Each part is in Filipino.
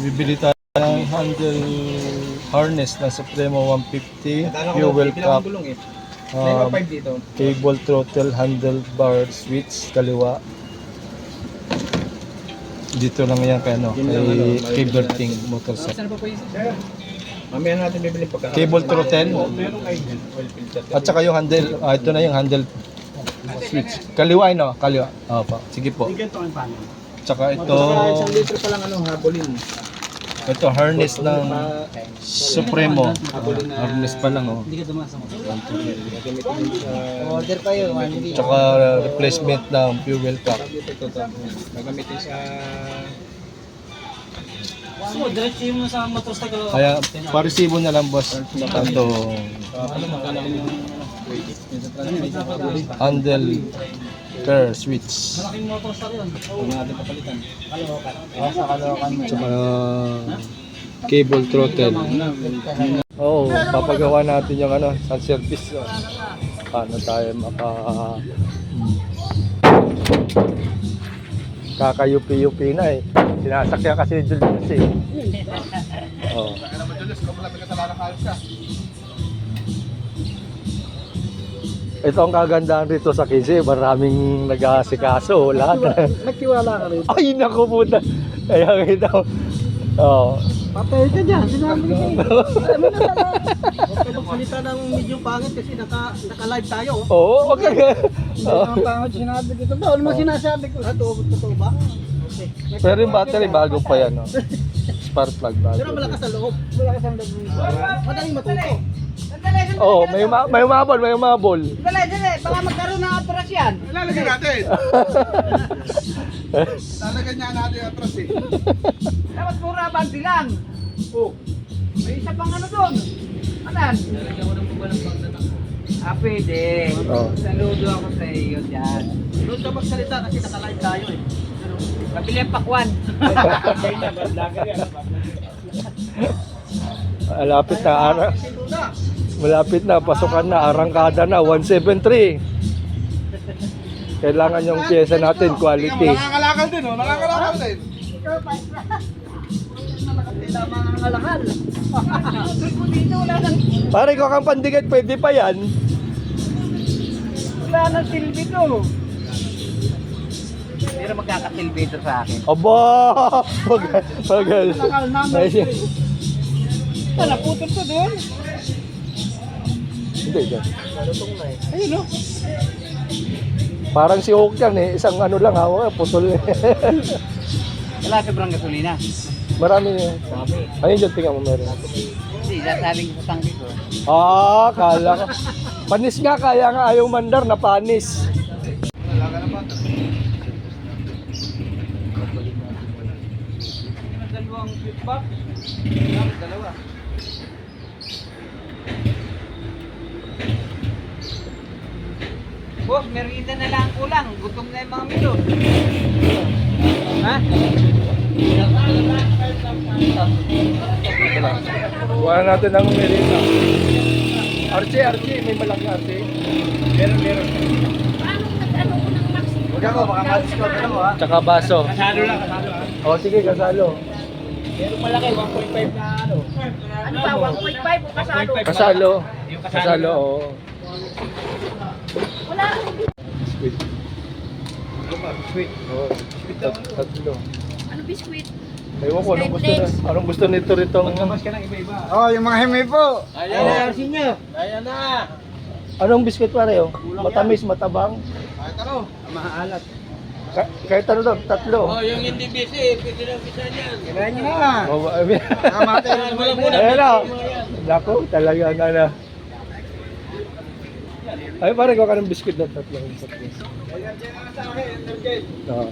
Bibili tayo ng handle harness na Supremo 150, fuel cap, cable throttle, handlebar switch, kaliwa. Dito lang yan kay kay Berting Motorcycle. Mamaya natin bibili pagka Cable throttle. At saka yung handle, ito na yung handle switch. Kaliwa no, kaliwa. Opo. Sige po. Tsaka ito, isang litro pa lang habulin. ito harness ng Supremo. Harness pa lang oh. Hindi ka dumasa mo. Order pa yun. Tsaka replacement ng fuel cap. Gagamitin sa... So, diretso mo sa motorcycle. Kaya parisibo na lang boss. Ito handle pair switch. Malaking motorcycle yun. Kung natin papalitan. Sa Caloocan mo. Tsaka cable throttle. Oo, papagawa natin yung sa service. Paano tayo kakayupi-yupi na eh. Sinasakyan kasi ni Julius eh. Oo. Ito ang kagandahan rito sa Quezon, maraming nag-aasikaso, lahat. Nagtiwala ka rin. Ay, naku puta. Kaya ito. Oo. Patay ka dyan. Sinabi ko sa'yo. Alam mo na sana. Huwag ka magsalita ng medyo pangit kasi naka-live tayo. Oo, okay. Ang pangit sinabi ko. Bawal mo sinasabi ko. Totoo ba? Okay. Pero yung battery bago pa yan, no? Spark plug bago. Pero malakas sa loob. Malakas ang loob. Madaling matuto. Oo, may umabol. Dali. Baka magkaroon ng atras yan. Lalagyan natin. Lalagyan niya natin yung atras eh. Dapat pura bandi lang. Oh. May isa pang doon. Anan? Lalagyan ko ng buwan ng pagdatak. Pwede. Oh. Saludo ako sa iyo dyan. Doon ka magsalita kasi nakalive tayo eh. Pabili ang pakwan. Malapit na, pasukan na, arangkada na, 173. Kailangan yung pyesa natin, quality. Nakakalakal din oh, nakakalakal din. Nakakalakal. Pare ko kang pandigat, pwede pa yan. Wala nang silbi to. Pero magkakasilbi ito sa akin. Aba! Pagal. Naputol to doon. Hindi, dyan. Ayun o. Parang si Oak yan eh, isang lang hawak, putol eh. Wala sobrang gasolina. Marami yun. Ayun dyan, tingnan mo meron. Hindi, sasaling sa tangki ko. Kala ko. Panis nga, kaya nga ayaw mandar na panis. Wala ka na ba? Dalawang feedback. Dalawa. Boss, merienda na lang kulang. Gutom na yung mga milo. Ha? Kuha natin ng merenda. Archie, may malaki Archie. Meron. Huwag ako, baka ma-discount na mo ha. Tsaka baso. Kasalo lang. O sige, kasalo. Meron malaki, 1.5 na ano. Ano ba, 1.5 o kasalo? Kasalo. Yung Kasalo, oo. Wala. Sweet. Sweet. Oo. Tatlo. Ano biskuit? Ewan ko, anong gusto nito ritong... Magkabas ka ng iba-iba. Oh, yung mga hemi po. Ayan na, Arsin niya. Ayan na. Anong biscuit pareho? Matamis, matabang? Kahit ano, maalat. Kahit ano daw, tatlo. Yung hindi busy, pwede lang isa niyan. Kailangan nyo na. Tama tayo. Ayan na. Naku, talaga nga na. Ay, pare ko ka ng biscuit na tatlo. Ayan sa akin, Energen. Oo.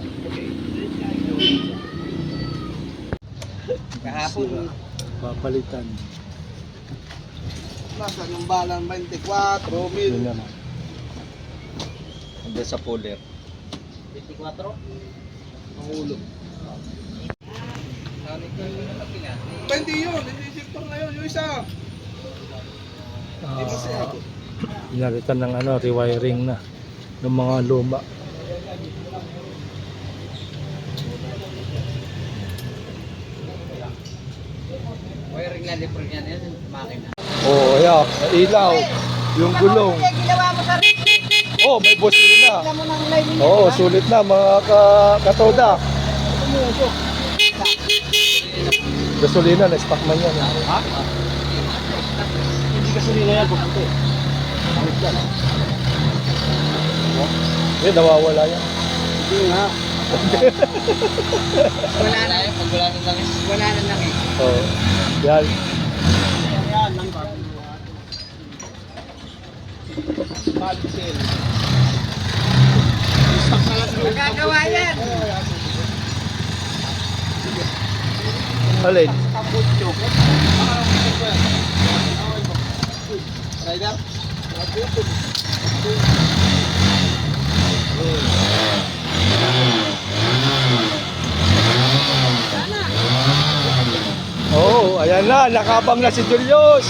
Kahapon, Papalitan. nasa yung balang 24 mil. Yun naman. Hanggang sa puller. 24? Ang ulo. Hindi yun, hindi sector na yun, yung isa. Pinalitan ng rewiring na ng mga luma. naglalipol yan, yan yung makina. Oh, yeah. Ilaw. Yung gulong. Ginawa mo sa rin. Oh, may busina. Alam mo nang line niya. Oo, sulit na mga katoda. Gasolina, na-stock man yan. Ha? Hindi kasi nila yan pupunti. Eh, nawawala yan. Hindi nga. Wala na. Pag wala na lang. Wala na lang eh. Oh, yan. Yan lang ba? Magagawa yan. Alin? Rider? Oh, ayan na, nakabang na si Julius.